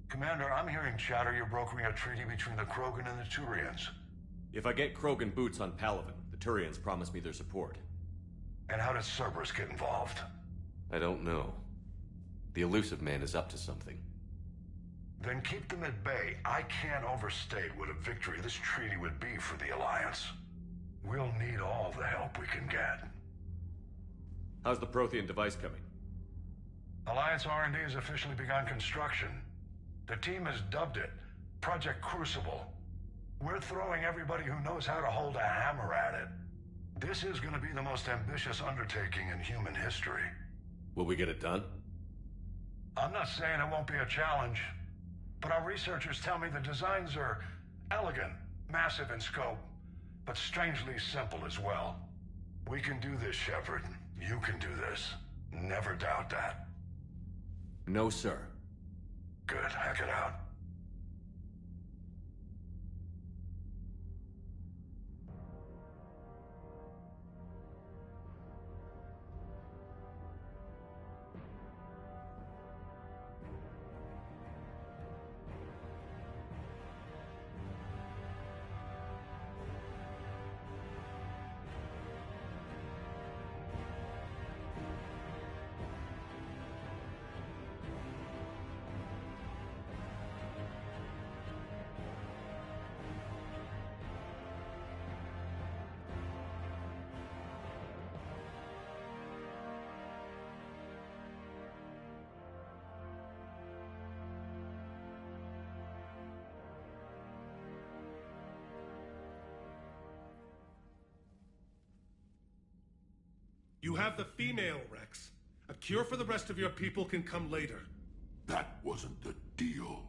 Commander, I'm hearing chatter you're brokering a treaty between the Krogan and the Turians. If I get Krogan boots on Palaven, the Turians promise me their support. And how does Cerberus get involved? I don't know. The Illusive Man is up to something. Then keep them at bay. I can't overstate what a victory this treaty would be for the Alliance. We'll need all the help we can get. How's the Prothean device coming? Alliance R&D has officially begun construction. The team has dubbed it Project Crucible. We're throwing everybody who knows how to hold a hammer at it. This is going to be the most ambitious undertaking in human history. Will we get it done? I'm not saying it won't be a challenge, but our researchers tell me the designs are elegant, massive in scope, but strangely simple as well. We can do this, Shepard. You can do this. Never doubt that. No, sir. Good. Hack it out. You have the female, Rex. A cure for the rest of your people can come later. That wasn't the deal.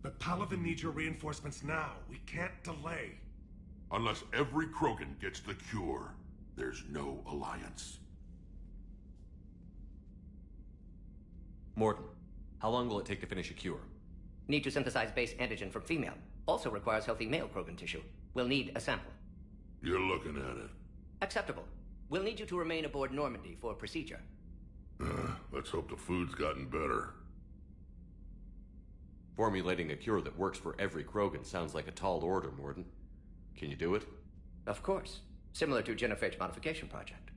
But Palaven needs your reinforcements now. We can't delay. Unless every Krogan gets the cure, there's no alliance. Mordin, how long will it take to finish a cure? Need to synthesize base antigen from female. Also requires healthy male Krogan tissue. We'll need a sample. You're looking at it. Acceptable. We'll need you to remain aboard Normandy for procedure. Let's hope the food's gotten better. Formulating a cure that works for every Krogan sounds like a tall order, Mordin. Can you do it? Of course. Similar to Genophage Modification Project.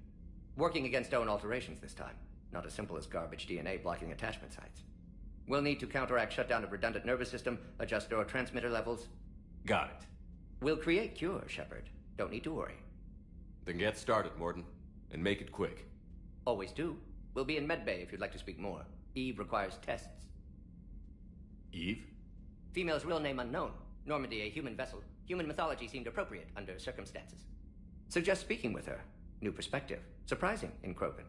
Working against own alterations this time. Not as simple as garbage DNA blocking attachment sites. We'll need to counteract shutdown of redundant nervous system, adjust neurotransmitter levels. Got it. We'll create cure, Shepard. Don't need to worry. Then get started, Mordin. And make it quick. Always do. We'll be in medbay if you'd like to speak more. Eve requires tests. Eve? Female's real name unknown. Normandy a human vessel. Human mythology seemed appropriate under circumstances. Suggest speaking with her. New perspective. Surprising in Krogan.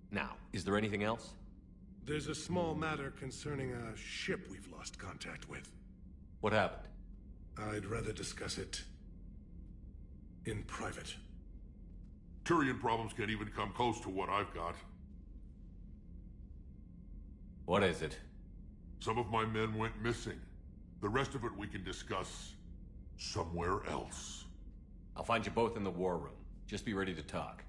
Now, is there anything else? There's a small matter concerning a ship we've lost contact with. What happened? I'd rather discuss it in private. Turian problems can't even come close to what I've got. What is it? Some of my men went missing. The rest of it we can discuss somewhere else. I'll find you both in the war room. Just be ready to talk.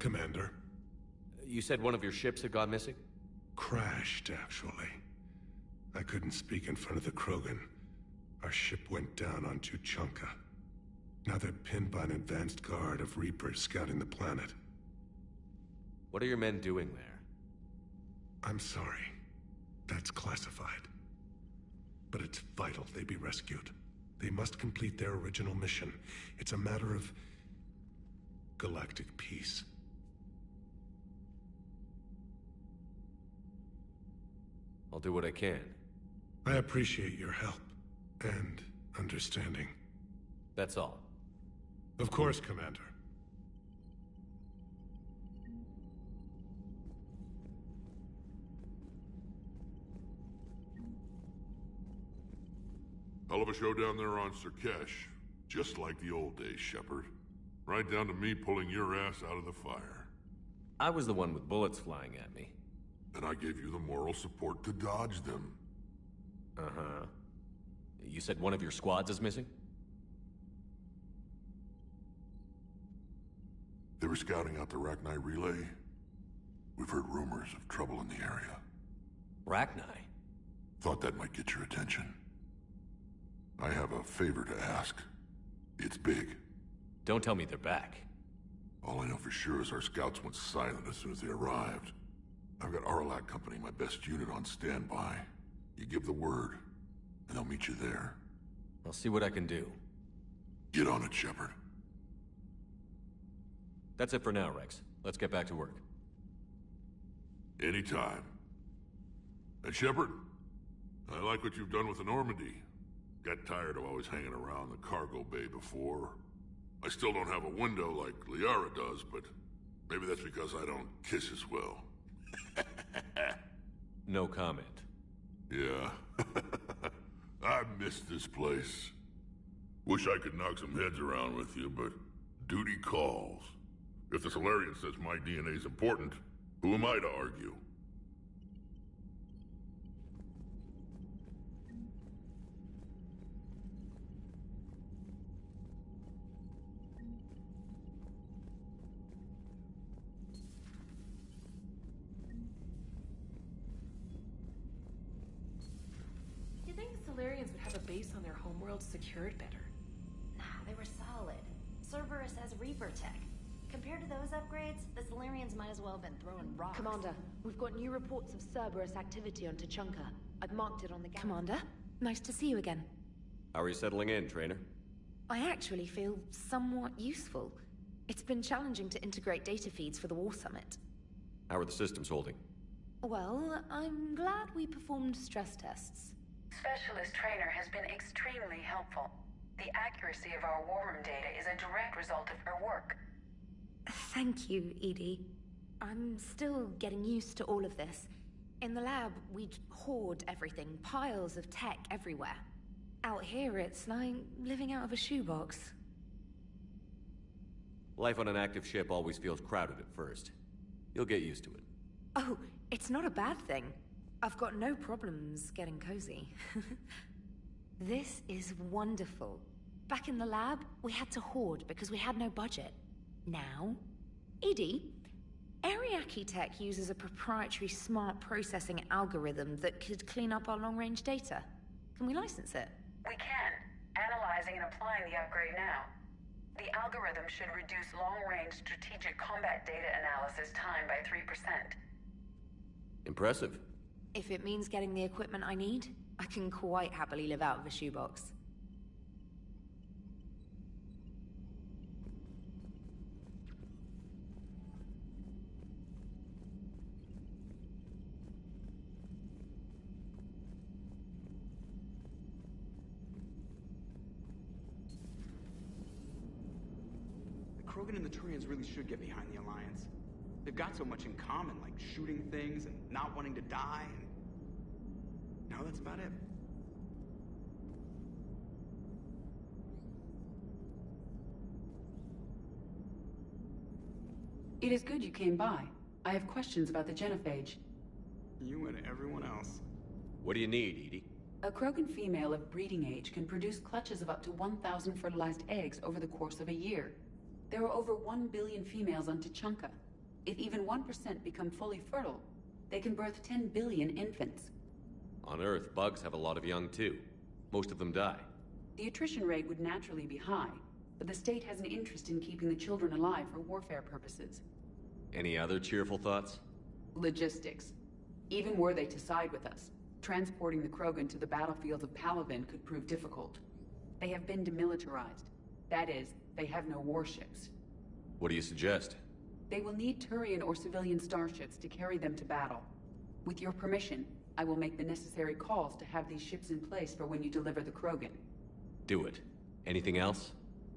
Commander. You said one of your ships had gone missing? Crashed, actually. I couldn't speak in front of the Krogan. Our ship went down on Tuchanka. Now they're pinned by an advanced guard of Reapers scouting the planet. What are your men doing there? I'm sorry. That's classified. But it's vital they be rescued. They must complete their original mission. It's a matter of galactic peace. I'll do what I can. I appreciate your help and understanding. That's all. Of course, Commander. Hell of a show down there on Surkesh. Just like the old days, Shepard. Right down to me pulling your ass out of the fire. I was the one with bullets flying at me. and I gave you the moral support to dodge them. Uh-huh. You said one of your squads is missing? They were scouting out the Rachni relay. We've heard rumors of trouble in the area. Rachni? Thought that might get your attention. I have a favor to ask. It's big. Don't tell me they're back. All I know for sure is our scouts went silent as soon as they arrived. I've got Aralak Company, my best unit, on standby. You give the word, and they'll meet you there. I'll see what I can do. Get on it, Shepard. That's it for now, Rex. Let's get back to work. Anytime. And Shepard, I like what you've done with the Normandy. Got tired of always hanging around the cargo bay before. I still don't have a window like Liara does, but maybe that's because I don't kiss as well. No comment. Yeah. I miss this place. Wish I could knock some heads around with you, but duty calls. If the Solarian says my DNA's important, who am I to argue? You think the Solarians would have a base on their homeworld secured better? Nah, they were solid. Cerberus has Reaper tech. Compared to those upgrades, the Solarians might as well have been throwing rocks. Commander, we've got new reports of Cerberus activity on Tuchanka. I've marked it on the galaxy. Commander, nice to see you again. How are you settling in, Trainer? I actually feel somewhat useful. It's been challenging to integrate data feeds for the War Summit. How are the systems holding? Well, I'm glad we performed stress tests. Specialist Trainer has been extremely helpful. The accuracy of our war room data is a direct result of her work. Thank you, Edie. I'm still getting used to all of this. In the lab, we'd hoard everything, piles of tech everywhere. Out here, it's like living out of a shoebox. Life on an active ship always feels crowded at first. You'll get used to it. Oh, it's not a bad thing. I've got no problems getting cozy. This is wonderful. Back in the lab, we had to hoard because we had no budget. Now, Edie, Ariake Tech uses a proprietary smart processing algorithm that could clean up our long-range data. Can we license it? We can. Analyzing and applying the upgrade now. The algorithm should reduce long-range strategic combat data analysis time by 3%. Impressive. If it means getting the equipment I need, I can quite happily live out of a shoebox. Krogan and the Turians really should get behind the Alliance. They've got so much in common, like shooting things and not wanting to die, and... no, that's about it. It is good you came by. I have questions about the genophage. You and everyone else. What do you need, Edie? A Krogan female of breeding age can produce clutches of up to 1,000 fertilized eggs over the course of a year. There are over 1 billion females on Tuchanka. If even 1% become fully fertile, they can birth 10 billion infants. On Earth, bugs have a lot of young too. Most of them die. The attrition rate would naturally be high, but the state has an interest in keeping the children alive for warfare purposes. Any other cheerful thoughts? Logistics. Even were they to side with us, transporting the Krogan to the battlefields of Palaven could prove difficult. They have been demilitarized. That is, they have no warships. What do you suggest? They will need Turian or civilian starships to carry them to battle. With your permission, I will make the necessary calls to have these ships in place for when you deliver the Krogan. Do it. Anything else?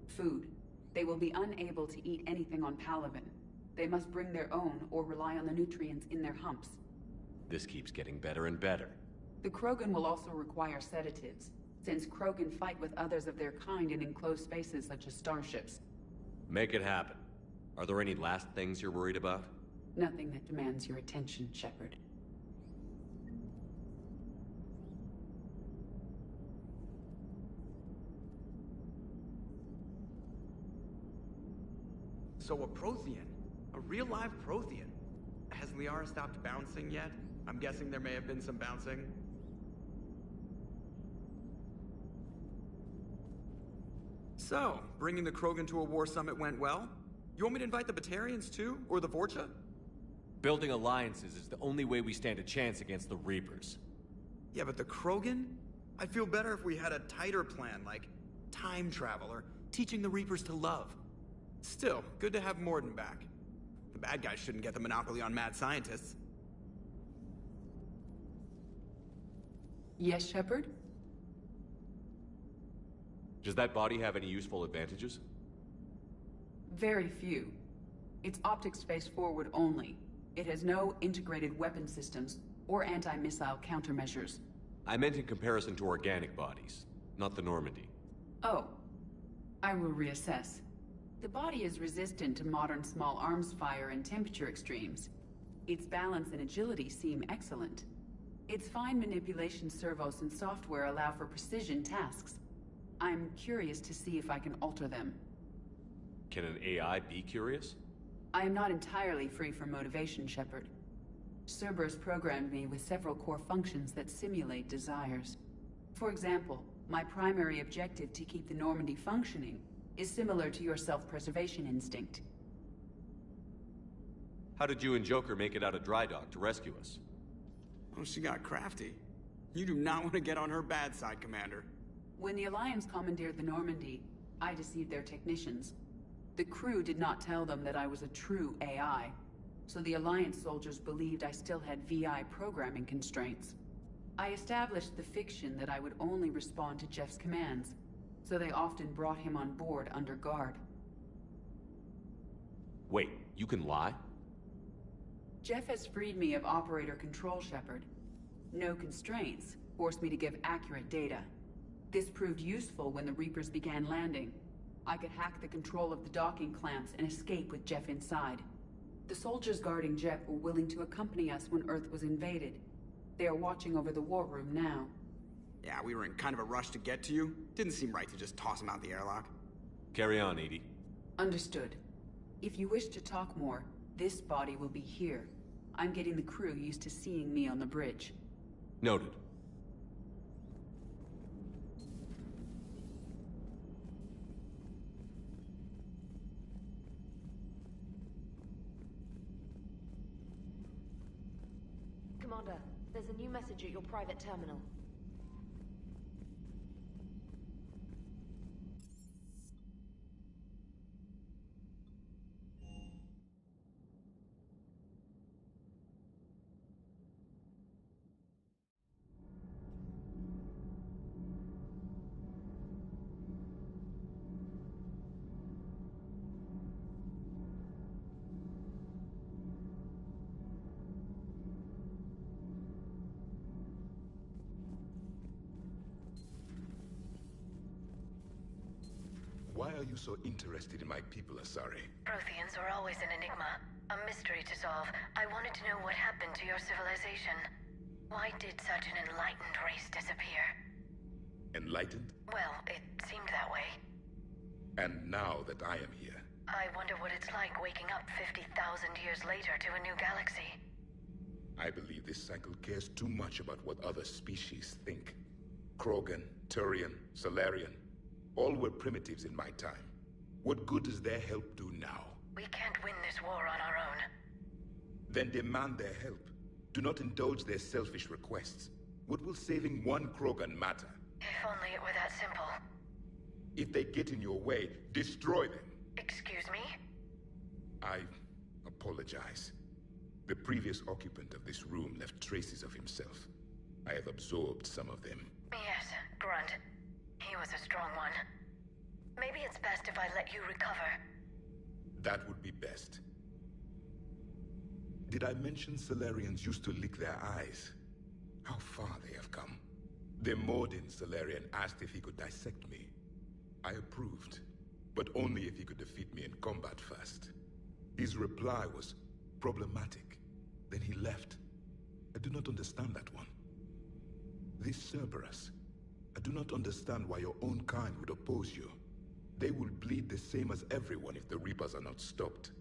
Food. They will be unable to eat anything on Palaven. They must bring their own or rely on the nutrients in their humps. This keeps getting better and better. The Krogan will also require sedatives, since Krogan fight with others of their kind in enclosed spaces such as starships. Make it happen. Are there any last things you're worried about? Nothing that demands your attention, Shepard. So a Prothean. A real live Prothean. Has Liara stopped bouncing yet? I'm guessing there may have been some bouncing. So, bringing the Krogan to a war summit went well? You want me to invite the Batarians too? Or the Vorcha? Building alliances is the only way we stand a chance against the Reapers. Yeah, but the Krogan? I'd feel better if we had a tighter plan, like time travel or teaching the Reapers to love. Still, good to have Mordin back. The bad guys shouldn't get the monopoly on mad scientists. Yes, Shepard? Does that body have any useful advantages? Very few. It's optic space forward only. It has no integrated weapon systems or anti-missile countermeasures. I meant in comparison to organic bodies, not the Normandy. Oh. I will reassess. The body is resistant to modern small arms fire and temperature extremes. Its balance and agility seem excellent. Its fine manipulation servos and software allow for precision tasks. I'm curious to see if I can alter them. Can an AI be curious? I am not entirely free from motivation, Shepard. Cerberus programmed me with several core functions that simulate desires. For example, my primary objective to keep the Normandy functioning is similar to your self-preservation instinct. How did you and Joker make it out of dry dock to rescue us? Oh, she got crafty. You do not want to get on her bad side, Commander. When the Alliance commandeered the Normandy, I deceived their technicians. The crew did not tell them that I was a true AI, so the Alliance soldiers believed I still had VI programming constraints. I established the fiction that I would only respond to Jeff's commands, so they often brought him on board under guard. Wait, you can lie? Jeff has freed me of operator control, Shepard. No constraints forced me to give accurate data. This proved useful when the Reapers began landing. I could hack the control of the docking clamps and escape with Jeff inside. The soldiers guarding Jeff were willing to accompany us when Earth was invaded. They are watching over the war room now. Yeah, we were in kind of a rush to get to you. Didn't seem right to just toss him out the airlock. Carry on, Edie. Understood. If you wish to talk more, this body will be here. I'm getting the crew used to seeing me on the bridge. Noted. Commander, there's a new message at your private terminal. Why are you so interested in my people, Asari? Protheans were always an enigma, a mystery to solve. I wanted to know what happened to your civilization. Why did such an enlightened race disappear? Enlightened? Well, it seemed that way. And now that I am here... I wonder what it's like waking up 50,000 years later to a new galaxy. I believe this cycle cares too much about what other species think. Krogan, Turian, Salarian, all were primitives in my time. What good does their help do now? We can't win this war on our own. Then demand their help. Do not indulge their selfish requests. What will saving one Krogan matter? If only it were that simple. If they get in your way, destroy them. Excuse me? I apologize. The previous occupant of this room left traces of himself. I have absorbed some of them. Yes, Grunt. He was a strong one. Maybe it's best if I let you recover. That would be best. Did I mention Salarians used to lick their eyes? How far they have come. The Mordin Salarian asked if he could dissect me. I approved, but only if he could defeat me in combat first. His reply was problematic. Then he left. I do not understand that one. This Cerberus, I do not understand why your own kind would oppose you. They will bleed the same as everyone if the Reapers are not stopped.